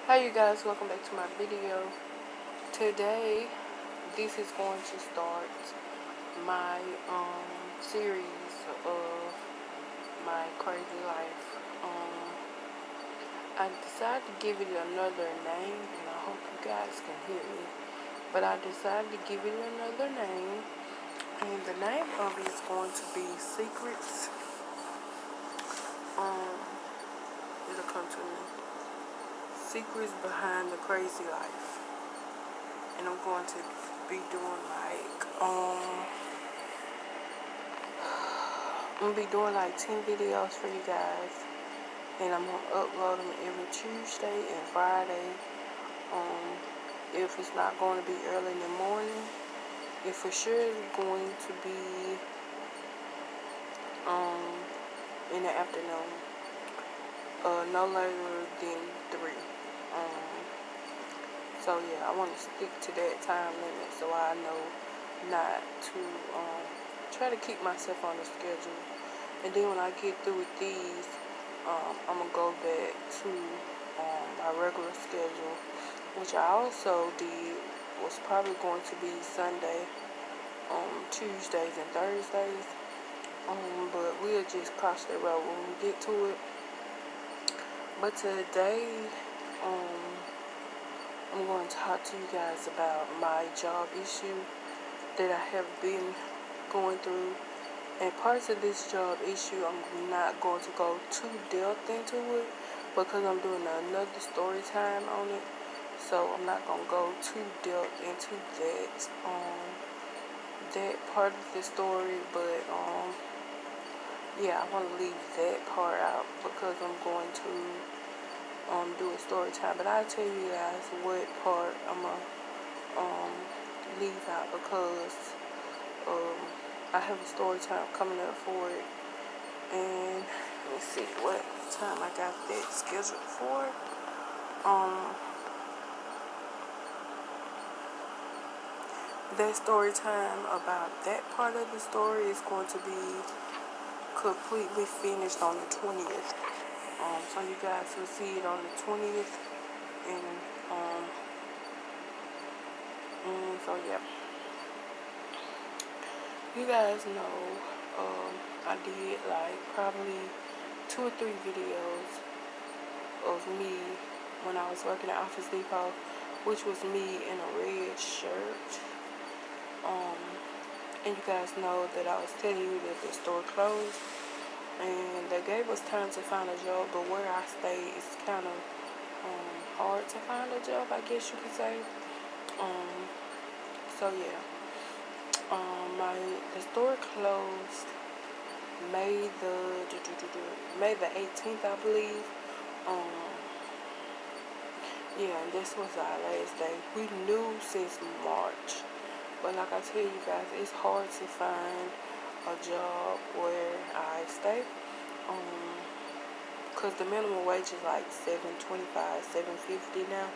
Hi you guys, welcome back to my video. Today, this is going to start my series of my crazy life. I decided to give it another name, and I hope you guys can hear me. But I decided to give it another name, and the name of it is going to be Secrets. It'll come to me. Secrets Behind the Crazy Life. And I'm going to be doing like 10 videos for you guys, and I'm going to upload them every Tuesday and Friday. If it's not going to be early in the morning, it for sure is going to be in the afternoon, no later than 3. So yeah, I want to stick to that time limit so I know not to try to keep myself on the schedule. And then when I get through with these, I'm going to go back to my regular schedule, which I also did was probably going to be Sunday, Tuesdays and Thursdays. But we'll just cross that road when we get to it. But today, I'm going to talk to you guys about my job issue that I have been going through. And parts of this job issue, I'm not going to go too depth into it because I'm doing another story time on it. So I'm not going to go too depth into that part of the story. But yeah, I want to leave that part out because I'm going to do a story time. But I'll tell you guys what part I'm going to leave out because I have a story time coming up for it. And let me see what time I got that scheduled for. That story time about that part of the story is going to be completely finished on the 20th. So you guys will see it on the 20th. And so yeah. You guys know I did like probably 2 or 3 videos of me when I was working at Office Depot, which was me in a red shirt. And you guys know that I was telling you that the store closed, and they gave us time to find a job, but where I stay is kind of hard to find a job, I guess you could say. So yeah, the store closed May the 18th, I believe. Yeah, and this was our last day. We knew since March, but like I tell you guys, it's hard to find a job where I stay. Cause the minimum wage is like $7.25, $7.50 now.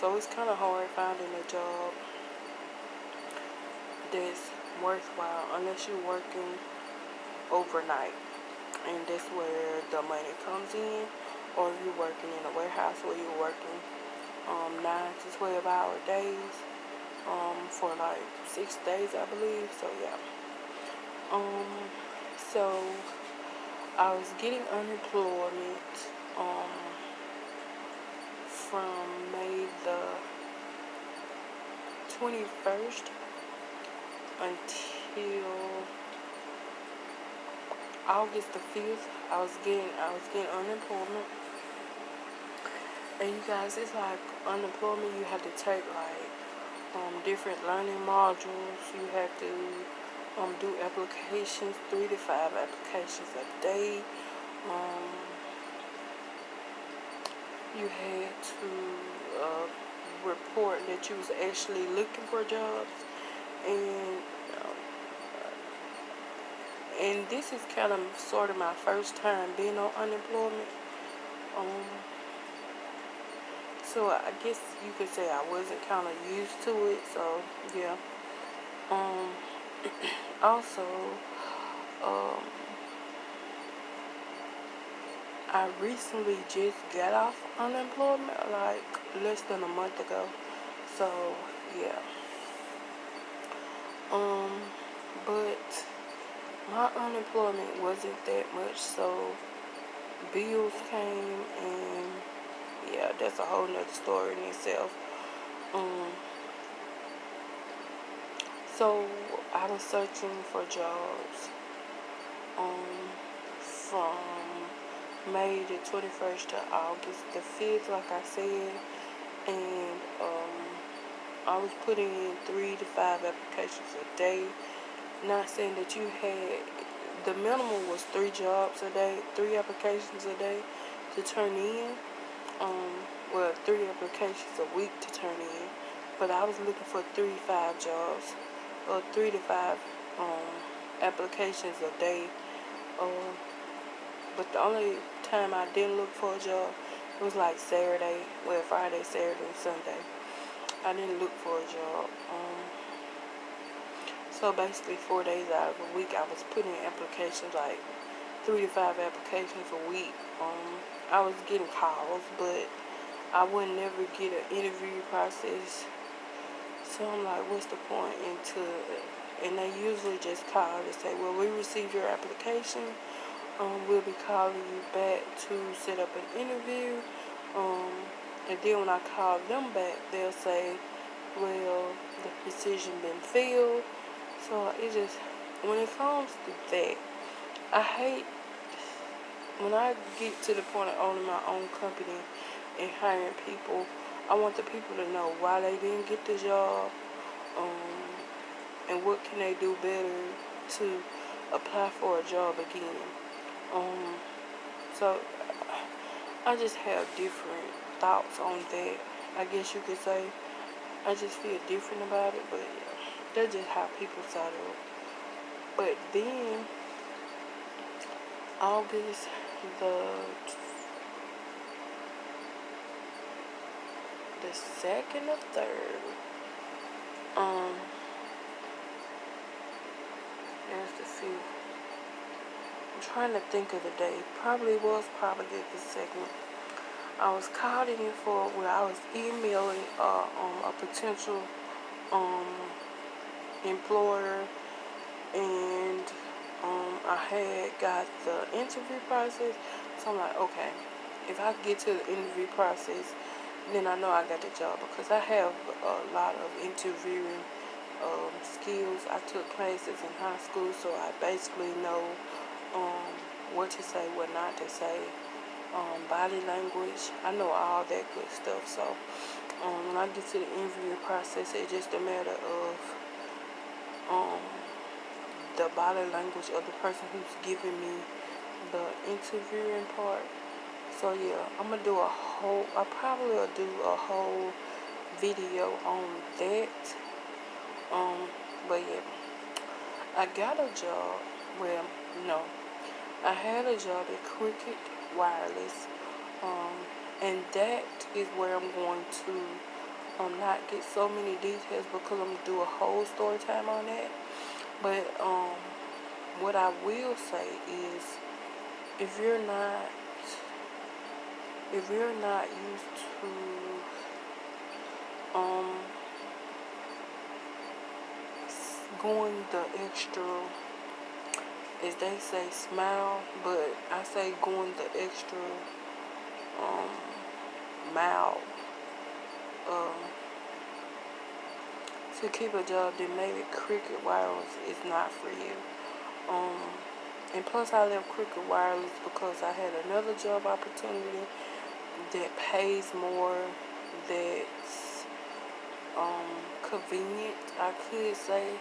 So it's kind of hard finding a job that's worthwhile unless you're working overnight, and that's where the money comes in. Or if you're working in a warehouse where you're working 9 to 12-hour days for like 6 days, I believe. So yeah. So I was getting unemployment from May the 21st until August the 5th. I was getting unemployment. And you guys, it's like unemployment, you have to take like different learning modules. You have to do applications, 3 to 5 applications a day. You had to report that you was actually looking for jobs, and this is kind of sort of my first time being on unemployment. So I guess you could say I wasn't kind of used to it. So yeah. Also, I recently just got off unemployment, like less than a month ago. So yeah. But my unemployment wasn't that much, so bills came, and yeah, that's a whole nother story in itself. Um, so I was searching for jobs from May the 21st to August the 5th, like I said, and I was putting in 3 to 5 applications a day. Not saying that you had, the minimum was 3 jobs a day, 3 applications a day to turn in. Well, 3 applications a week to turn in, but I was looking for 3 to 5 jobs, or 3 to 5 applications a day. But the only time I didn't look for a job was like Saturday, well, Friday, Saturday, and Sunday. I didn't look for a job. So basically 4 days out of a week, I was putting in applications, like 3 to 5 applications a week. I was getting calls, but I would never get an interview process. So I'm like, what's the point into it? And they usually just call and say, well, we received your application. We'll be calling you back to set up an interview. And then when I call them back, they'll say, well, the position been filled. So it just, when it comes to that, I hate when I get to the point of owning my own company and hiring people. I want the people to know why they didn't get the job, and what can they do better to apply for a job again. So I just have different thoughts on that. I guess you could say I just feel different about it, but yeah, that's just how people saw it. But then August the 2nd or 3rd, there's the 5th. I'm trying to think of the day. Probably the 2nd. I was called in for where I was emailing a potential employer, and I had got the interview process. So I'm like, okay, if I get to the interview process, then I know I got the job, because I have a lot of interviewing skills. I took classes in high school, so I basically know what to say, what not to say, body language. I know all that good stuff. So when I get to the interview process, it's just a matter of the body language of the person who's giving me the interviewing part. So yeah, I probably will do a whole video on that. But yeah, I got a job. Well, no, I had a job at Cricket Wireless, and that is where I'm going to not get so many details, because I'm gonna do a whole story time on that. But what I will say is, if you're not used to going the extra, as they say, smile, but I say going the extra mile to keep a job, then maybe Cricket Wireless is not for you. And plus, I left Cricket Wireless because I had another job opportunity that pays more, that's convenient, I could say,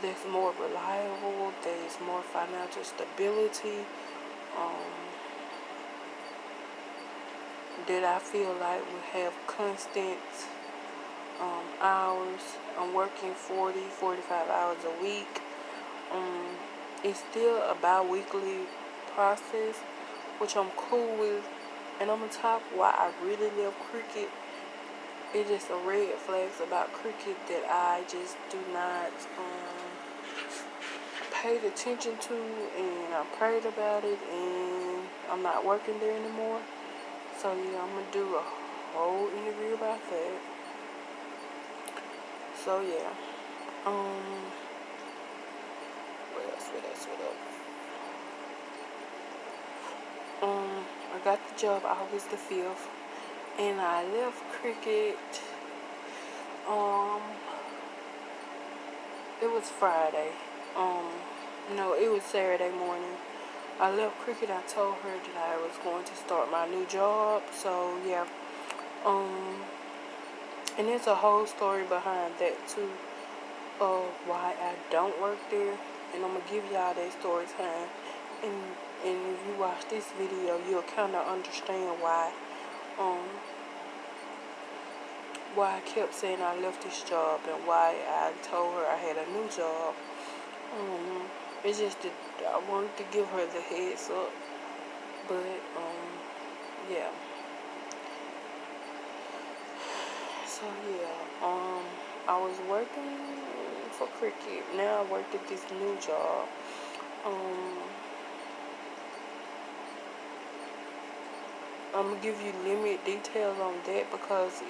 that's more reliable, there's more financial stability, that I feel like will have constant hours. I'm working 45 hours a week. It's still a bi-weekly process, which I'm cool with. And I'm gonna talk why I really love Cricket. It's just a red flags about Cricket that I just do not paid attention to, and I prayed about it, and I'm not working there anymore. So yeah, I'm gonna do a whole interview about that. So yeah, what else? I got the job August the 5th, and I left Cricket. It was Friday. No, it was Saturday morning. I left Cricket. I told her that I was going to start my new job. So yeah, and there's a whole story behind that too, of why I don't work there, and I'm gonna give y'all that story time. And if you watch this video, you'll kind of understand why I kept saying I left this job, and why I told her I had a new job. It's just that I wanted to give her the heads up, but yeah. So yeah, I was working for Cricket. Now I work at this new job. I'm gonna give you limited details on that because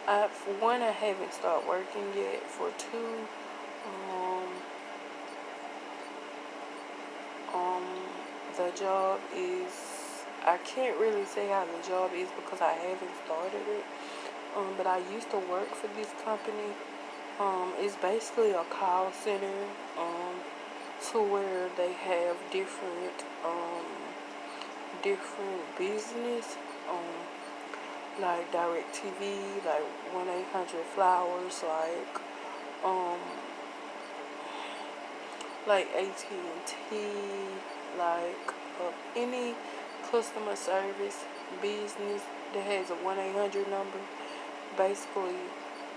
for one, I haven't started working yet. For two, the job is, I can't really say how the job is because I haven't started it. But I used to work for this company. It's basically a call center, to where they have different business, like DirecTV, like 1-800-Flowers, like AT&T, like any customer service business that has a 1-800 number, basically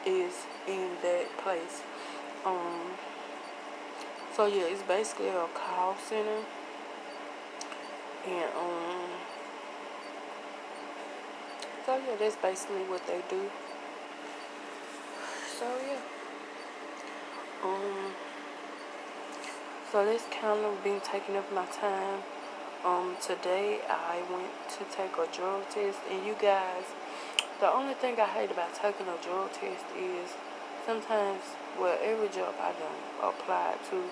is in that place. So yeah, it's basically a call center, and so yeah, that's basically what they do. So yeah, so that's kind of been taking up my time. Today I went to take a drug test, and you guys, the only thing I hate about taking a drug test is sometimes, well, every job I done applied to,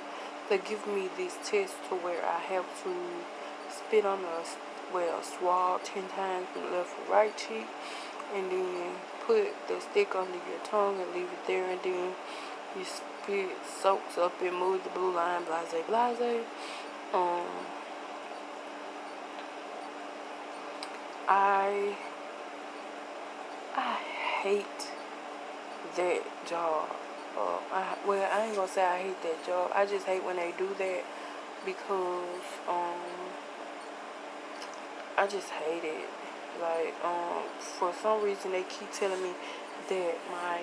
they give me this test to where I have to spit on swab 10 times from the left or right cheek, and then put the stick under your tongue and leave it there, and then you spit, soaks up and move the blue line, blase, blase. I hate that job. I ain't gonna say I hate that job. I just hate when they do that because I just hate it. Like for some reason they keep telling me that my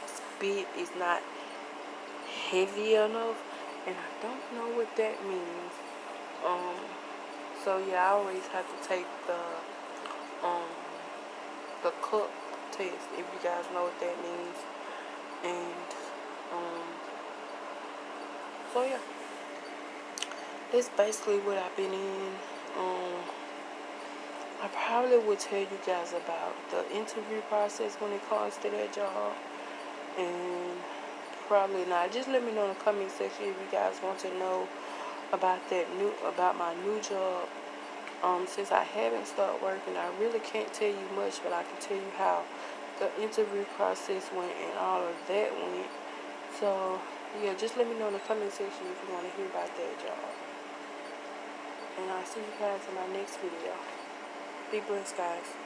spit is not heavy enough, and I don't know what that means. So yeah, I always have to take the cup test, if you guys know what that means. And so yeah, that's basically what I've been in. I probably would tell you guys about the interview process when it comes to that job, and probably not. Just let me know in the comment section if you guys want to know about my new job. Since I haven't started working, I really can't tell you much, but I can tell you how the interview process went and all of that went. So yeah, just let me know in the comment section if you want to hear about that job. And I'll see you guys in my next video. Be blessed, guys.